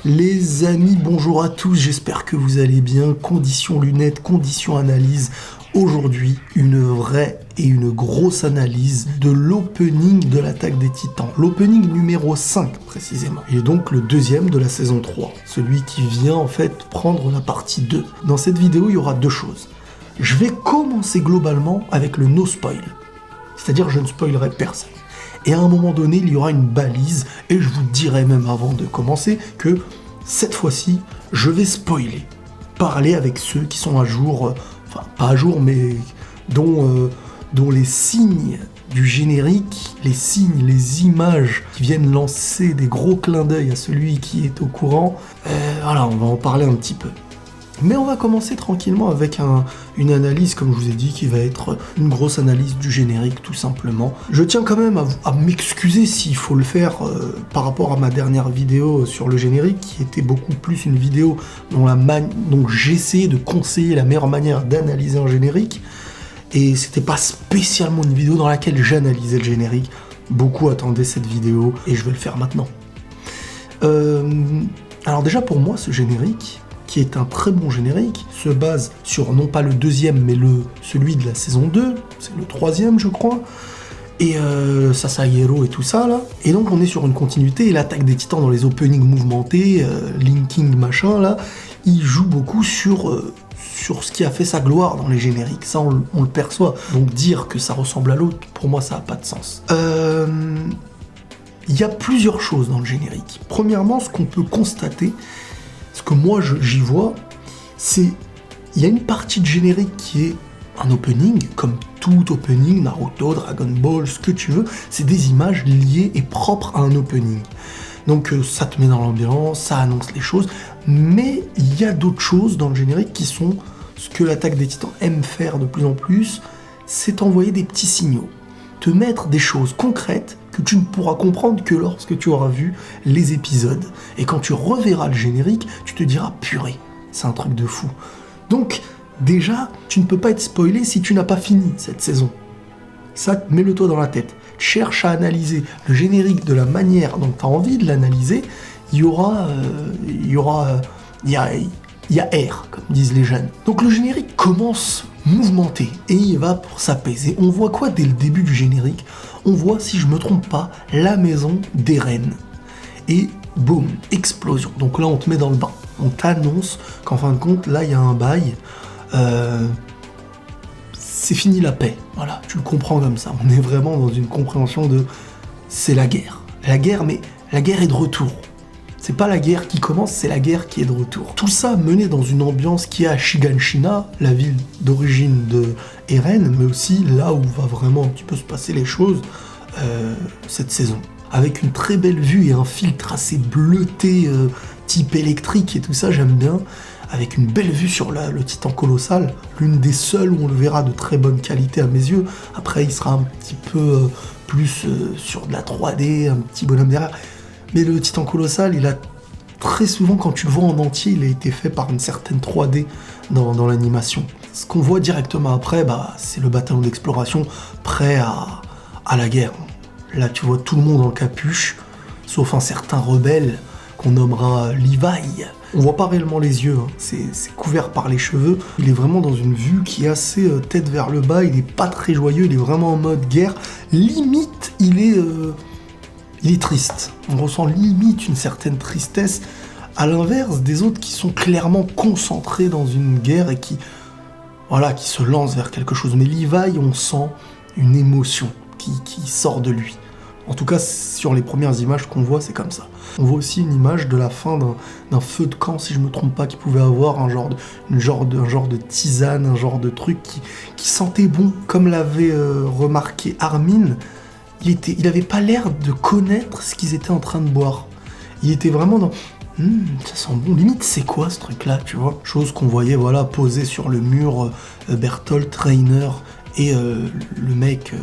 Les amis, bonjour à tous, j'espère que vous allez bien. Conditions lunettes, conditions analyse. Aujourd'hui, une vraie et une grosse analyse de l'opening de l'Attaque des Titans. L'opening numéro 5 précisément. Et donc le deuxième de la saison 3. Celui qui vient en fait prendre la partie 2. Dans cette vidéo, il y aura deux choses. Je vais commencer globalement avec le no spoil. C'est-à-dire je ne spoilerai personne. Et à un moment donné, il y aura une balise, et je vous dirai même avant de commencer que cette fois-ci, je vais spoiler. Parler avec ceux qui sont à jour, enfin pas à jour, mais dont les signes du générique, les signes, les images qui viennent lancer des gros clins d'œil à celui qui est au courant, voilà, on va en parler un petit peu. Mais on va commencer tranquillement avec une analyse, comme je vous ai dit, qui va être une grosse analyse du générique, tout simplement. Je tiens quand même à m'excuser s'il faut le faire par rapport à ma dernière vidéo sur le générique, qui était beaucoup plus une vidéo dont j'essayais de conseiller la meilleure manière d'analyser un générique, et c'était pas spécialement une vidéo dans laquelle j'analysais le générique. Beaucoup attendaient cette vidéo, et je vais le faire maintenant. Alors déjà, pour moi, ce générique, qui est un très bon générique, se base sur non pas le deuxième, mais celui de la saison 2, c'est le troisième je crois, et Sasahiro et tout ça là. Et donc on est sur une continuité, et l'Attaque des Titans dans les openings mouvementés, linking machin là, il joue beaucoup sur ce qui a fait sa gloire dans les génériques, ça on le perçoit. Donc dire que ça ressemble à l'autre, pour moi ça n'a pas de sens. Il y a plusieurs choses dans le générique. Premièrement, ce qu'on peut constater, ce que moi j'y vois, c'est il y a une partie de générique qui est un opening, comme tout opening, Naruto, Dragon Ball, ce que tu veux, c'est des images liées et propres à un opening. Donc ça te met dans l'ambiance, ça annonce les choses, mais il y a d'autres choses dans le générique qui sont ce que l'Attaque des Titans aime faire de plus en plus, c'est envoyer des petits signaux, te mettre des choses concrètes que tu ne pourras comprendre que lorsque tu auras vu les épisodes. Et quand tu reverras le générique, tu te diras « purée, c'est un truc de fou ». Donc, déjà, tu ne peux pas être spoilé si tu n'as pas fini cette saison. Ça, mets-le-toi dans la tête. Cherche à analyser le générique de la manière dont tu as envie de l'analyser. Il y a air, comme disent les jeunes. Donc le générique commence mouvementé et il va pour s'apaiser. On voit quoi dès le début du générique? On voit, si je me trompe pas, la maison d'Eren. Et boum, explosion. Donc là, on te met dans le bain. On t'annonce qu'en fin de compte, là, il y a un bail. C'est fini la paix. Voilà, tu le comprends comme ça. On est vraiment dans une compréhension de... c'est la guerre. La guerre, mais la guerre est de retour. C'est pas la guerre qui commence, c'est la guerre qui est de retour. Tout ça mené dans une ambiance qui est à Shiganshina, la ville d'origine de Eren, mais aussi là où va vraiment un petit peu se passer les choses cette saison. Avec une très belle vue et un filtre assez bleuté, type électrique et tout ça, j'aime bien. Avec une belle vue sur le Titan colossal, l'une des seules où on le verra de très bonne qualité à mes yeux. Après, il sera un petit peu plus sur de la 3D, un petit bonhomme derrière. Mais le Titan colossal, il a très souvent, quand tu le vois en entier, il a été fait par une certaine 3D dans l'animation. Ce qu'on voit directement après, c'est le bataillon d'exploration prêt à la guerre. Là, tu vois tout le monde en capuche, sauf un certain rebelle qu'on nommera Levi. On voit pas réellement les yeux, hein. C'est couvert par les cheveux. Il est vraiment dans une vue qui est assez tête vers le bas, il est pas très joyeux, il est vraiment en mode guerre. Limite, il est triste. On ressent limite une certaine tristesse, à l'inverse des autres qui sont clairement concentrés dans une guerre et qui se lancent vers quelque chose. Mais Levi, on sent une émotion qui sort de lui. En tout cas, sur les premières images qu'on voit, c'est comme ça. On voit aussi une image de la fin d'un feu de camp, si je me trompe pas, qui pouvait avoir un genre de tisane, un genre de truc qui sentait bon, comme l'avait remarqué Armin. Il avait pas l'air de connaître ce qu'ils étaient en train de boire. Il était vraiment dans... ça sent bon, limite c'est quoi ce truc là, tu vois? Chose qu'on voyait posé sur le mur, Bertolt, Reiner et le mec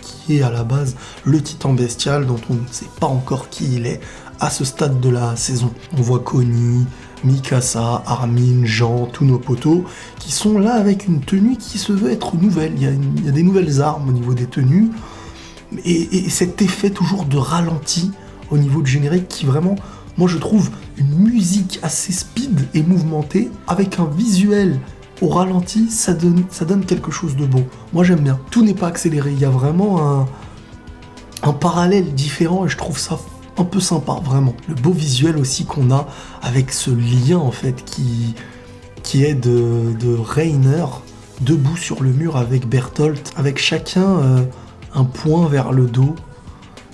qui est à la base le Titan bestial dont on ne sait pas encore qui il est à ce stade de la saison. On voit Connie, Mikasa, Armin, Jean, tous nos potos qui sont là avec une tenue qui se veut être nouvelle. Il y a des nouvelles armes au niveau des tenues. Et cet effet toujours de ralenti au niveau du générique qui vraiment Moi je trouve une musique assez speed et mouvementée, avec un visuel au ralenti, ça donne quelque chose de beau. Moi j'aime bien. Tout n'est pas accéléré, il y a vraiment un parallèle différent et je trouve ça un peu sympa, vraiment. Le beau visuel aussi qu'on a avec ce lien en fait qui est de Rainer debout sur le mur avec Bertolt, avec chacun un point vers le dos.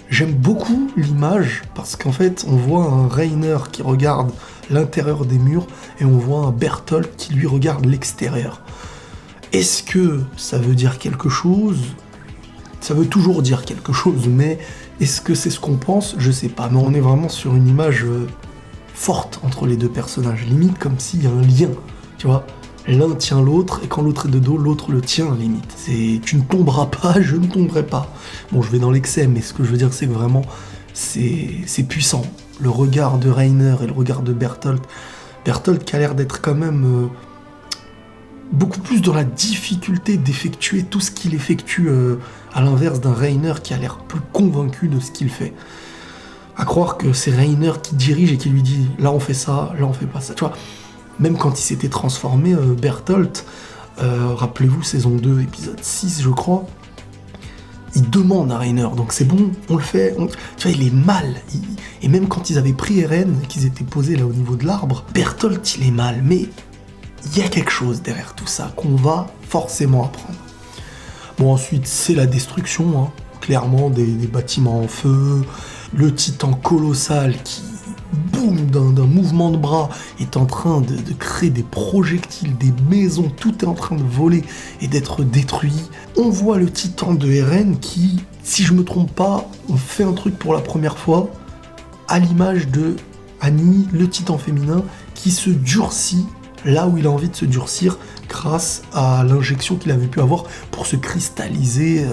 J'aime beaucoup l'image parce qu'en fait on voit un Rainer qui regarde l'intérieur des murs et on voit un Bertolt qui lui regarde l'extérieur. Est-ce que ça veut dire quelque chose ? Ça veut toujours dire quelque chose, mais est-ce que c'est ce qu'on pense ? Je sais pas, mais on est vraiment sur une image forte entre les deux personnages, limite comme s'il y a un lien, tu vois ? L'un tient l'autre, et quand l'autre est de dos, l'autre le tient, limite. C'est « tu ne tomberas pas, je ne tomberai pas ». Bon, je vais dans l'excès, mais ce que je veux dire, c'est que vraiment, c'est puissant. Le regard de Rainer et le regard de Bertolt. Bertolt qui a l'air d'être quand même beaucoup plus dans la difficulté d'effectuer tout ce qu'il effectue, à l'inverse d'un Rainer qui a l'air plus convaincu de ce qu'il fait. À croire que c'est Rainer qui dirige et qui lui dit « là on fait ça, là on fait pas ça ». Tu vois, même quand il s'était transformé, Bertolt, rappelez-vous, saison 2, épisode 6, je crois, il demande à Rainer, donc c'est bon, on le fait, tu vois, il est mal. Et même quand ils avaient pris Eren, qu'ils étaient posés là au niveau de l'arbre, Bertolt, il est mal, mais il y a quelque chose derrière tout ça qu'on va forcément apprendre. Bon, ensuite, c'est la destruction, hein, clairement, des bâtiments en feu, le titan colossal qui, boum, d'un mouvement de bras, est en train de créer des projectiles, des maisons, tout est en train de voler et d'être détruit. On voit le titan de Eren qui, si je me trompe pas, on fait un truc pour la première fois, à l'image de Annie, le titan féminin, qui se durcit là où il a envie de se durcir grâce à l'injection qu'il avait pu avoir pour se cristalliser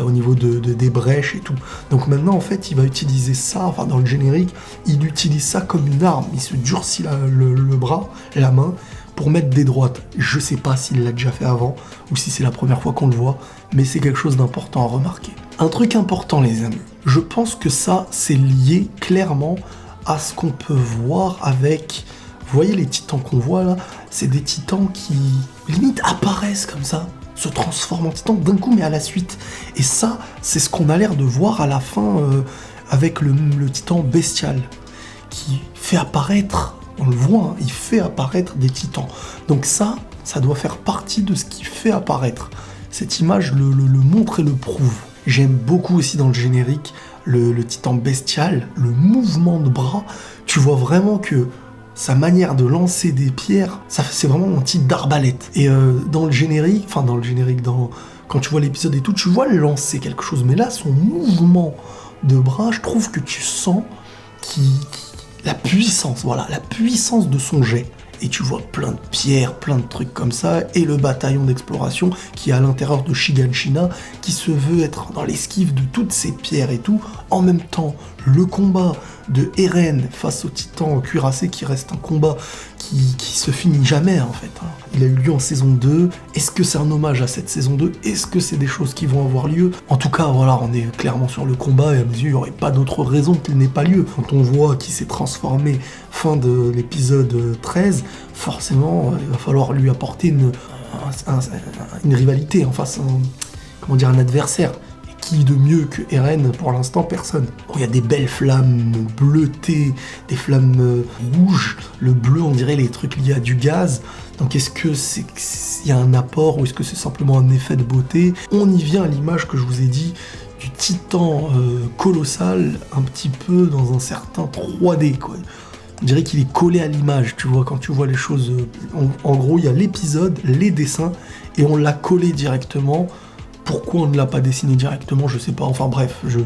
au niveau des brèches et tout. Donc maintenant, en fait, il va utiliser ça, enfin dans le générique, il utilise ça comme une arme. Il se durcit le bras, la main, pour mettre des droites. Je sais pas s'il l'a déjà fait avant, ou si c'est la première fois qu'on le voit, mais c'est quelque chose d'important à remarquer. Un truc important, les amis, je pense que ça, c'est lié clairement à ce qu'on peut voir avec... Vous voyez les titans qu'on voit là, c'est des titans qui, limite, apparaissent comme ça, se transforment en titans d'un coup mais à la suite. Et ça, c'est ce qu'on a l'air de voir à la fin avec le titan bestial, qui fait apparaître, on le voit, hein, il fait apparaître des titans. Donc ça doit faire partie de ce qui fait apparaître. Cette image le montre et le prouve. J'aime beaucoup aussi dans le générique le titan bestial, le mouvement de bras. Tu vois vraiment que sa manière de lancer des pierres, c'est vraiment un type d'arbalète. Et dans le générique, quand tu vois l'épisode et tout, tu vois le lancer quelque chose. Mais là, son mouvement de bras, je trouve que tu sens la puissance, voilà, la puissance de son jet. Et tu vois plein de pierres, plein de trucs comme ça, et le bataillon d'exploration qui est à l'intérieur de Shiganshina, qui se veut être dans l'esquive de toutes ces pierres et tout. En même temps, le combat de Eren face au titan cuirassé qui reste un combat qui se finit jamais en fait. Il a eu lieu en saison 2. Est-ce que c'est un hommage à cette saison 2 ? Est-ce que c'est des choses qui vont avoir lieu ? En tout cas, voilà, on est clairement sur le combat et à mes yeux, il n'y aurait pas d'autre raison qu'il n'ait pas lieu. Quand on voit qu'il s'est transformé fin de l'épisode 13, forcément, il va falloir lui apporter une rivalité en face, un adversaire. Qui de mieux que Eren pour l'instant? Personne. Bon, il y a des belles flammes bleutées, des flammes rouges. Le bleu, on dirait les trucs liés à du gaz. Donc est-ce que il y a un apport ou est-ce que c'est simplement un effet de beauté? On y vient à l'image que je vous ai dit du titan colossal, un petit peu dans un certain 3D, quoi. On dirait qu'il est collé à l'image, tu vois, quand tu vois les choses. En gros, il y a l'épisode, les dessins, et on l'a collé directement. Pourquoi on ne l'a pas dessiné directement, je sais pas. Enfin bref, je ne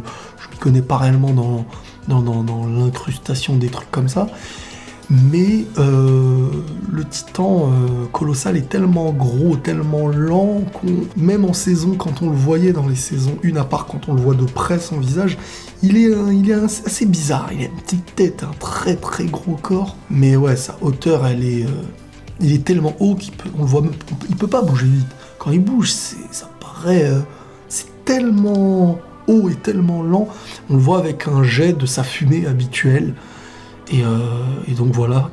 connais pas réellement dans l'incrustation des trucs comme ça. Mais le titan colossal est tellement gros, tellement lent, même en saison, quand on le voyait dans les saisons 1 à part, quand on le voit de près son visage, il est assez bizarre. Il a une petite tête, un très très gros corps. Mais ouais, sa hauteur, il est tellement haut on le voit même, il peut pas bouger vite. Quand il bouge, ça paraît... c'est tellement haut et tellement lent. On le voit avec un jet de sa fumée habituelle. Et donc voilà,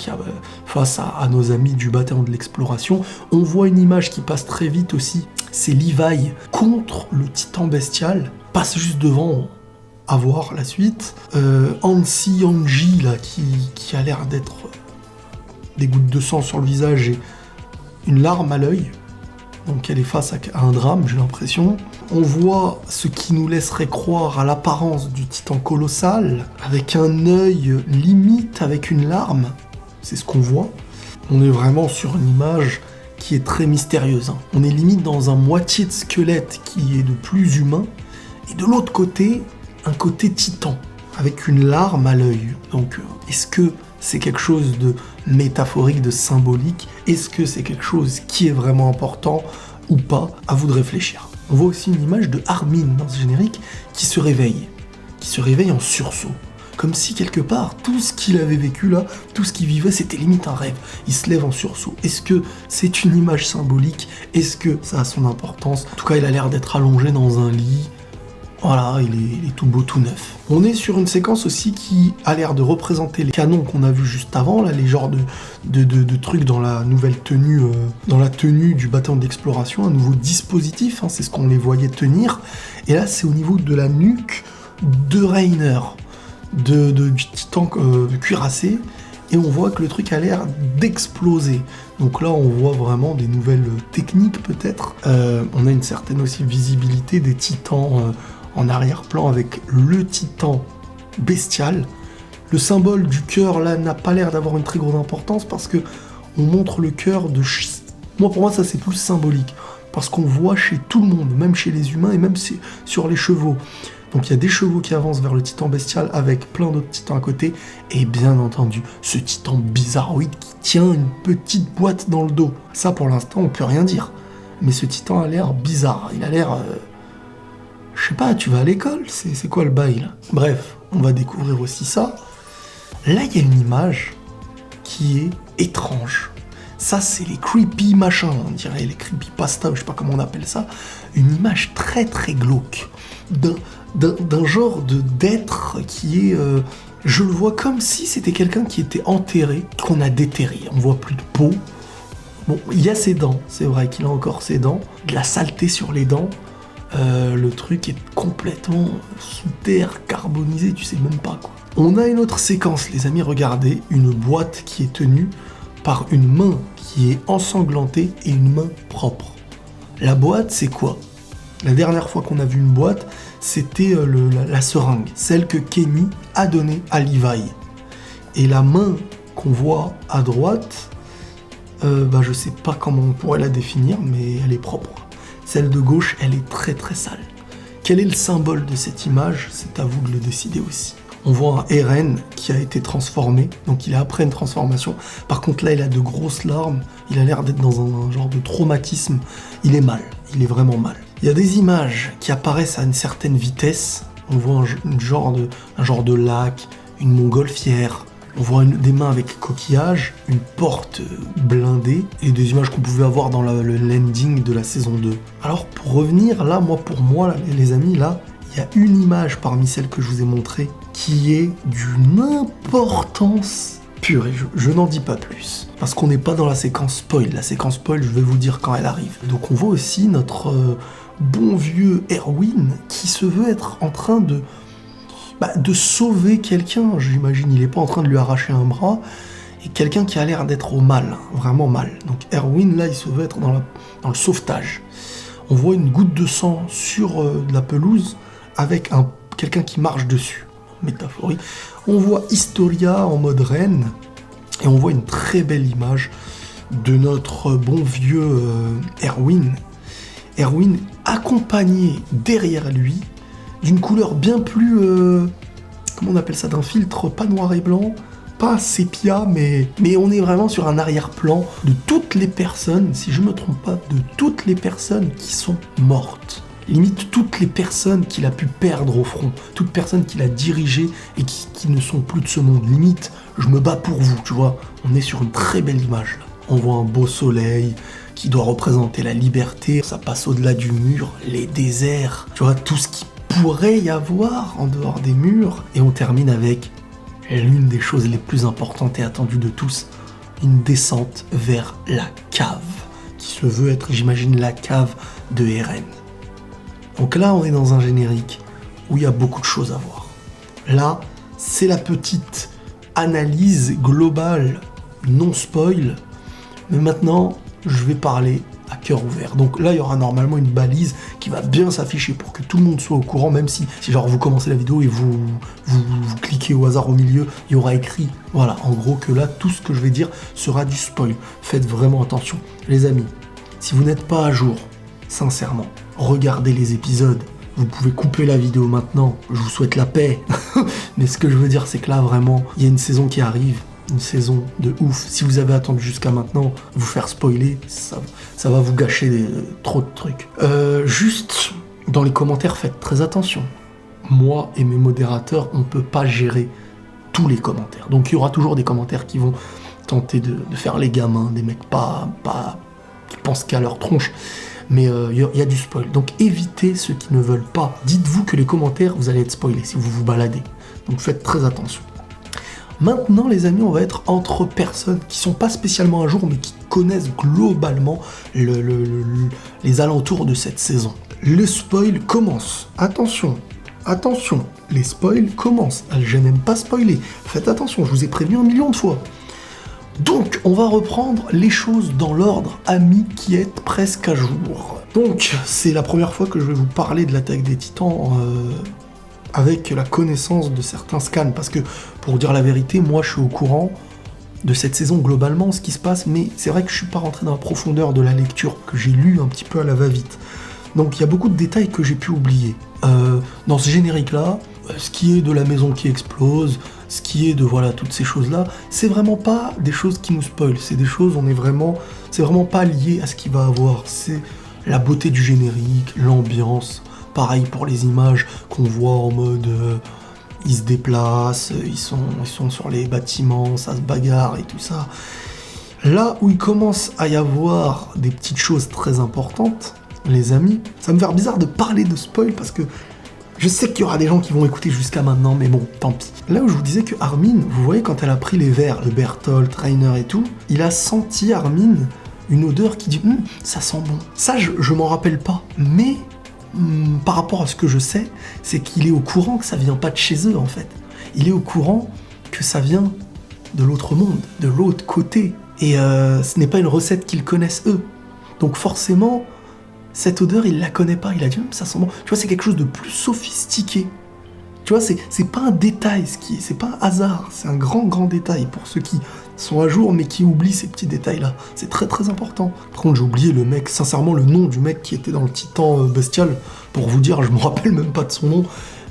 face à nos amis du bataillon de l'exploration, on voit une image qui passe très vite aussi. C'est Levi contre le titan bestial, passe juste devant, à voir la suite. Ansi Anji là, qui a l'air d'être des gouttes de sang sur le visage et une larme à l'œil. Donc elle est face à un drame, j'ai l'impression. On voit ce qui nous laisserait croire à l'apparence du titan colossal, avec un œil limite avec une larme. C'est ce qu'on voit. On est vraiment sur une image qui est très mystérieuse. Hein. On est limite dans un moitié de squelette qui est de plus humain, et de l'autre côté, un côté titan, avec une larme à l'œil. Donc est-ce que c'est quelque chose de métaphorique, de symbolique? Est-ce que c'est quelque chose qui est vraiment important ou pas? À vous de réfléchir. On voit aussi une image de Armin dans ce générique qui se réveille en sursaut. Comme si quelque part, tout ce qu'il avait vécu là, tout ce qu'il vivait, c'était limite un rêve. Il se lève en sursaut. Est-ce que c'est une image symbolique? Est-ce que ça a son importance? En tout cas, il a l'air d'être allongé dans un lit. Voilà, il est tout beau, tout neuf. On est sur une séquence aussi qui a l'air de représenter les canons qu'on a vus juste avant, là, les genres de trucs dans la nouvelle tenue, dans la tenue du bataillon d'exploration, un nouveau dispositif, hein, c'est ce qu'on les voyait tenir. Et là, c'est au niveau de la nuque de Reiner, du titan de cuirassé, et on voit que le truc a l'air d'exploser. Donc là, on voit vraiment des nouvelles techniques peut-être. On a une certaine aussi visibilité des titans en arrière-plan avec le titan bestial. Le symbole du cœur là n'a pas l'air d'avoir une très grande importance parce que on montre le cœur de... Pour moi ça c'est plus symbolique parce qu'on voit chez tout le monde, même chez les humains et même sur les chevaux. Donc il y a des chevaux qui avancent vers le titan bestial avec plein d'autres titans à côté et bien entendu ce titan bizarroïde qui tient une petite boîte dans le dos. Ça pour l'instant on peut rien dire. Mais ce titan a l'air bizarre, il a l'air... Je sais pas, tu vas à l'école, c'est quoi le bail là? Bref, on va découvrir aussi ça. Là, il y a une image qui est étrange. Ça, c'est les creepy machins, on dirait les creepypasta, je sais pas comment on appelle ça. Une image très très glauque. D'un genre d'être qui est... je le vois comme si c'était quelqu'un qui était enterré, qu'on a déterré. On voit plus de peau. Bon, il y a ses dents, c'est vrai qu'il a encore ses dents. De la saleté sur les dents. Le truc est complètement sous terre, carbonisé, tu sais même pas quoi. On a une autre séquence, les amis, regardez, une boîte qui est tenue par une main qui est ensanglantée et une main propre. La boîte, c'est quoi? La dernière fois qu'on a vu une boîte, c'était la seringue, celle que Kenny a donnée à Levi. Et la main qu'on voit à droite, je sais pas comment on pourrait la définir, mais elle est propre. Celle de gauche, elle est très très sale. Quel est le symbole de cette image? C'est à vous de le décider aussi. On voit un Eren qui a été transformé, donc il est après une transformation. Par contre là, il a de grosses larmes, il a l'air d'être dans un genre de traumatisme. Il est mal, il est vraiment mal. Il y a des images qui apparaissent à une certaine vitesse. On voit un genre de lac, une montgolfière. On voit des mains avec coquillage, une porte blindée et des images qu'on pouvait avoir dans le landing de la saison 2. Alors pour revenir, là, pour moi, les amis, là, il y a une image parmi celles que je vous ai montrées qui est d'une importance pure et je n'en dis pas plus. Parce qu'on n'est pas dans la séquence spoil. La séquence spoil, je vais vous dire quand elle arrive. Donc on voit aussi notre bon vieux Erwin qui se veut être en train de sauver quelqu'un, j'imagine. Il n'est pas en train de lui arracher un bras, et quelqu'un qui a l'air d'être au mal, vraiment mal. Donc Erwin, là, il se veut être dans le sauvetage. On voit une goutte de sang sur de la pelouse, avec quelqu'un qui marche dessus. Métaphorie. On voit Historia en mode reine, et on voit une très belle image de notre bon vieux Erwin. Erwin accompagné derrière lui d'une couleur bien plus, comment on appelle ça, d'un filtre pas noir et blanc, pas sépia, mais on est vraiment sur un arrière-plan de toutes les personnes, si je me trompe pas, de toutes les personnes qui sont mortes. Limite toutes les personnes qu'il a pu perdre au front, toutes personnes qu'il a dirigées et qui ne sont plus de ce monde. Limite, je me bats pour vous, tu vois. On est sur une très belle image là. On voit un beau soleil qui doit représenter la liberté, ça passe au-delà du mur, les déserts, tu vois, tout ce qui pourrait y avoir en dehors des murs, et on termine avec l'une des choses les plus importantes et attendues de tous, une descente vers la cave, qui se veut être, j'imagine, la cave de Eren. Donc là, on est dans un générique où il y a beaucoup de choses à voir. Là, c'est la petite analyse globale, non spoil, mais maintenant, je vais parler à cœur ouvert. Donc là, il y aura normalement une balise qui va bien s'afficher pour que tout le monde soit au courant, même si genre vous commencez la vidéo et vous cliquez au hasard au milieu, il y aura écrit, voilà, en gros que là, tout ce que je vais dire sera du spoil. Faites vraiment attention. Les amis, si vous n'êtes pas à jour, sincèrement, regardez les épisodes. Vous pouvez couper la vidéo maintenant, je vous souhaite la paix. Mais ce que je veux dire, c'est que là, vraiment, il y a une saison qui arrive. Une saison de ouf. Si vous avez attendu jusqu'à maintenant, vous faire spoiler, ça va vous gâcher trop de trucs. Juste, dans les commentaires, faites très attention. Moi et mes modérateurs, on peut pas gérer tous les commentaires. Donc il y aura toujours des commentaires qui vont tenter de faire les gamins, des mecs pas qui pensent qu'à leur tronche. Mais il y a du spoil. Donc évitez ceux qui ne veulent pas. Dites-vous que les commentaires, vous allez être spoilés si vous vous baladez. Donc faites très attention. Maintenant, les amis, on va être entre personnes qui sont pas spécialement à jour, mais qui connaissent globalement les alentours de cette saison. Le spoil commence. Attention, attention, les spoils commencent. Je n'aime pas spoiler. Faites attention, je vous ai prévenu 1 million de fois. Donc, on va reprendre les choses dans l'ordre, amis qui êtes presque à jour. Donc, c'est la première fois que je vais vous parler de l'attaque des Titans avec la connaissance de certains scans, parce que, pour dire la vérité, moi je suis au courant de cette saison globalement, ce qui se passe, mais c'est vrai que je suis pas rentré dans la profondeur de la lecture, que j'ai lu un petit peu à la va-vite. Donc il y a beaucoup de détails que j'ai pu oublier. Dans ce générique-là, ce qui est de la maison qui explose, ce qui est de voilà toutes ces choses-là, c'est vraiment pas des choses qui nous spoilent, c'est des choses, c'est vraiment pas lié à ce qu'il va avoir, c'est la beauté du générique, l'ambiance. Pareil pour les images qu'on voit en mode ils se déplacent, ils sont sur les bâtiments, ça se bagarre et tout ça. Là où il commence à y avoir des petites choses très importantes, les amis, ça me fait bizarre de parler de spoil parce que je sais qu'il y aura des gens qui vont écouter jusqu'à maintenant, mais bon, tant pis. Là où je vous disais que Armin, vous voyez quand elle a pris les verres, le Bertolt, Reiner et tout, il a senti Armin une odeur qui dit ça sent bon. Ça, je m'en rappelle pas, mais par rapport à ce que je sais, c'est qu'il est au courant que ça vient pas de chez eux en fait. Il est au courant que ça vient de l'autre monde, de l'autre côté. Et ce n'est pas une recette qu'ils connaissent eux. Donc forcément, cette odeur, il la connaît pas. Il a dit ça sent bon. Tu vois, c'est quelque chose de plus sophistiqué. Tu vois, c'est pas un détail, c'est pas un hasard, c'est un grand détail pour ceux qui sont à jour mais qui oublient ces petits détails-là. C'est très très important. Par contre, j'ai oublié le mec, sincèrement, le nom du mec qui était dans le Titan bestial. Pour vous dire, je me rappelle même pas de son nom.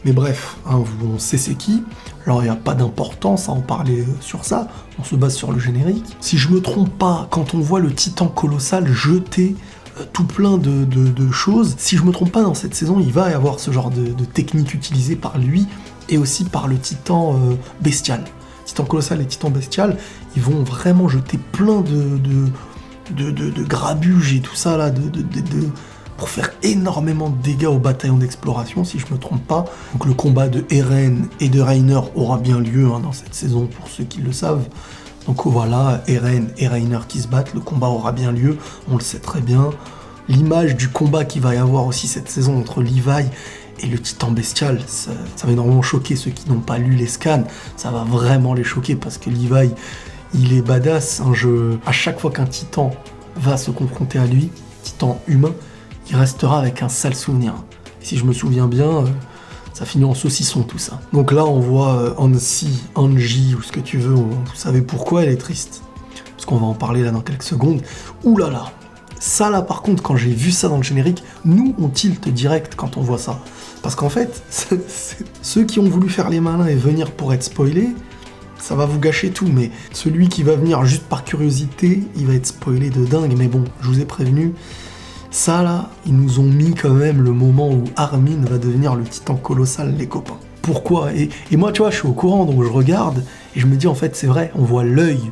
Mais bref, on sait c'est qui. Alors, il n'y a pas d'importance à en parler sur ça. On se base sur le générique. Si je me trompe pas, quand on voit le Titan colossal jeter tout plein de choses. Si je me trompe pas, dans cette saison, il va y avoir ce genre de technique utilisée par lui et aussi par le Titan bestial. Titan colossal et Titan bestial, ils vont vraiment jeter plein de grabuges et tout ça là, pour faire énormément de dégâts au bataillon d'exploration, si je me trompe pas. Donc le combat de Eren et de Reiner aura bien lieu dans cette saison, pour ceux qui le savent. Donc voilà, Eren et Reiner qui se battent, le combat aura bien lieu, on le sait très bien. L'image du combat qu'il va y avoir aussi cette saison entre Levi et le Titan bestial, ça va énormément choquer ceux qui n'ont pas lu les scans, ça va vraiment les choquer parce que Levi, il est badass. À chaque fois qu'un Titan va se confronter à lui, Titan humain, il restera avec un sale souvenir. Et si je me souviens bien, ça finit en saucisson tout ça. Donc là on voit Angie ou ce que tu veux, vous savez pourquoi elle est triste. Parce qu'on va en parler là dans quelques secondes. Ouh là là, ça là par contre quand j'ai vu ça dans le générique, nous on tilte direct quand on voit ça. Parce qu'en fait, ceux qui ont voulu faire les malins et venir pour être spoilés, ça va vous gâcher tout, mais celui qui va venir juste par curiosité, il va être spoilé de dingue, mais bon, je vous ai prévenu. Ça là, ils nous ont mis quand même le moment où Armin va devenir le Titan colossal, les copains. Pourquoi ? Et moi, tu vois, je suis au courant, donc je regarde, et je me dis, en fait, c'est vrai, on voit l'œil.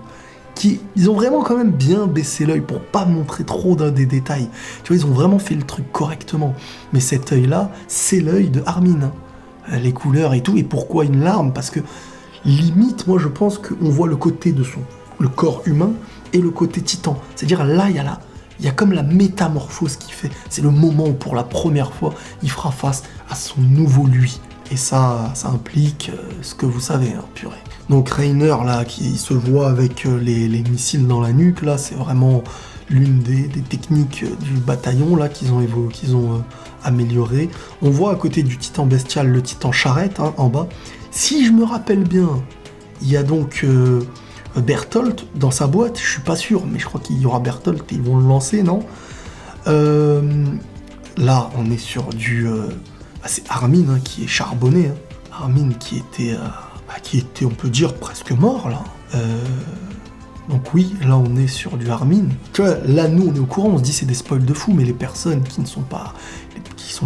Ils ont vraiment quand même bien baissé l'œil pour pas montrer trop des détails. Tu vois, ils ont vraiment fait le truc correctement. Mais cet œil-là, c'est l'œil de Armin. Les couleurs et tout, et pourquoi une larme ? Parce que limite, moi je pense qu'on voit le côté de le corps humain et le côté titan. C'est-à-dire là, il y a comme la métamorphose qu'il fait. C'est le moment où pour la première fois, il fera face à son nouveau lui. Et ça implique ce que vous savez, hein, purée. Donc Reiner, là, qui se voit avec les missiles dans la nuque, là, c'est vraiment l'une des techniques du bataillon, là, qu'ils ont amélioré. On voit à côté du titan bestial le titan charrette, hein, en bas. Si je me rappelle bien, il y a donc Bertholdt dans sa boîte, je suis pas sûr, mais je crois qu'il y aura Bertholdt et ils vont le lancer, non? Là, on est sur du... c'est Armin, hein, qui est charbonné, hein. Armin qui était, on peut dire, presque mort, là. Donc oui, là, on est sur du Armin. Tu vois, là, nous, on est au courant, on se dit c'est des spoils de fou, mais les personnes qui sont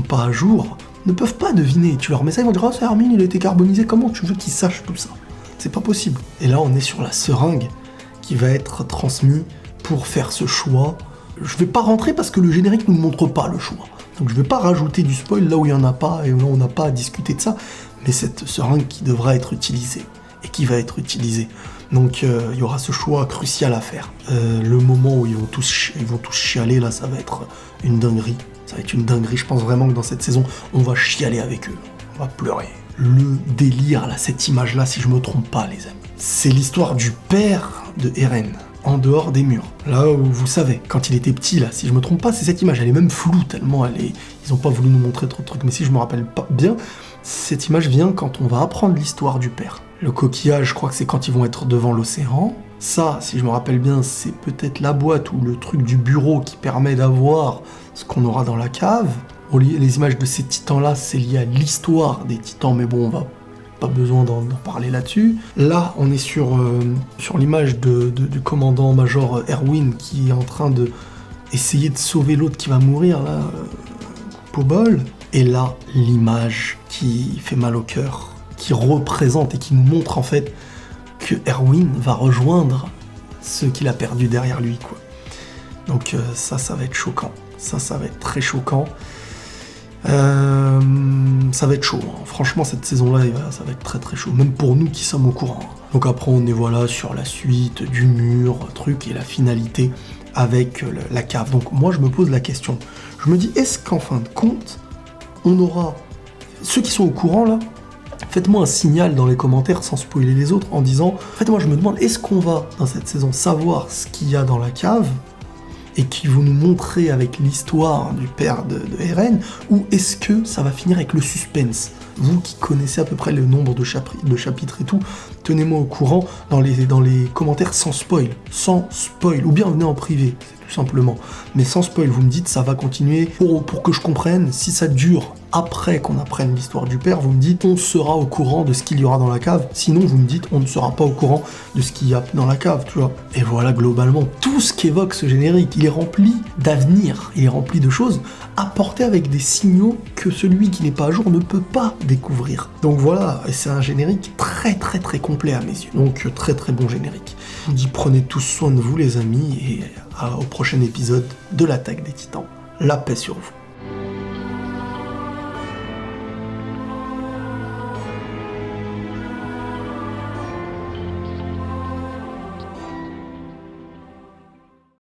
pas à jour ne peuvent pas deviner. Tu leur mets ça, ils vont dire « Oh, c'est Armin, il a été carbonisé, comment tu veux qu'ils sachent tout ça ?» C'est pas possible. Et là, on est sur la seringue qui va être transmise pour faire ce choix. Je vais pas rentrer parce que le générique nous montre pas le choix. Donc je vais pas rajouter du spoil là où il y en a pas et là où on n'a pas à discuter de ça. Mais cette seringue qui devra être utilisée et qui va être utilisée. Donc il y aura ce choix crucial à faire. Le moment où ils vont tous chialer, là, ça va être une dinguerie. Ça va être une dinguerie. Je pense vraiment que dans cette saison, on va chialer avec eux. On va pleurer. Le délire, là, cette image-là, si je me trompe pas, les amis, c'est l'histoire du père de Eren, en dehors des murs. Là où vous savez, quand il était petit, là, si je me trompe pas, c'est cette image. Elle est même floue, tellement ils ont pas voulu nous montrer trop de trucs. Mais si je me rappelle pas bien, cette image vient quand on va apprendre l'histoire du père. Le coquillage, je crois que c'est quand ils vont être devant l'océan. Ça, si je me rappelle bien, c'est peut-être la boîte ou le truc du bureau qui permet d'avoir ce qu'on aura dans la cave. Les images de ces titans-là, c'est lié à l'histoire des titans, mais bon, on va pas besoin d'en parler là-dessus. Là, on est sur l'image du commandant-major Erwin qui est en train de essayer de sauver l'autre qui va mourir, là, Pobol. Et là, l'image qui fait mal au cœur, qui représente et qui nous montre en fait que Erwin va rejoindre ceux qu'il a perdus derrière lui, quoi. Donc ça va être choquant. Ça va être très choquant. Ça va être chaud, hein. Franchement cette saison-là, ça va être très très chaud, même pour nous qui sommes au courant. Donc après on est voilà sur la suite du mur, truc, et la finalité avec la cave. Donc moi je me pose la question, je me dis est-ce qu'en fin de compte, on aura, ceux qui sont au courant là, faites-moi un signal dans les commentaires sans spoiler les autres en disant, en fait moi je me demande, est-ce qu'on va dans cette saison savoir ce qu'il y a dans la cave et qui vont nous montrer avec l'histoire du père de Eren, ou est-ce que ça va finir avec le suspense? Vous qui connaissez à peu près le nombre de chapitres et tout, tenez-moi au courant dans les commentaires sans spoil, ou bien venez en privé, c'est tout simplement. Mais sans spoil, vous me dites ça va continuer, pour que je comprenne, si ça dure après qu'on apprenne l'histoire du père, vous me dites on sera au courant de ce qu'il y aura dans la cave, sinon vous me dites on ne sera pas au courant de ce qu'il y a dans la cave, tu vois. Et voilà globalement, tout ce qu'évoque ce générique, il est rempli d'avenir, il est rempli de choses apportées avec des signaux que celui qui n'est pas à jour ne peut pas découvrir. Donc voilà, et c'est un générique très très très complet à mes yeux, donc très très bon générique. Je vous dis prenez tous soin de vous les amis, et au prochain épisode de l'Attaque des Titans. La paix sur vous.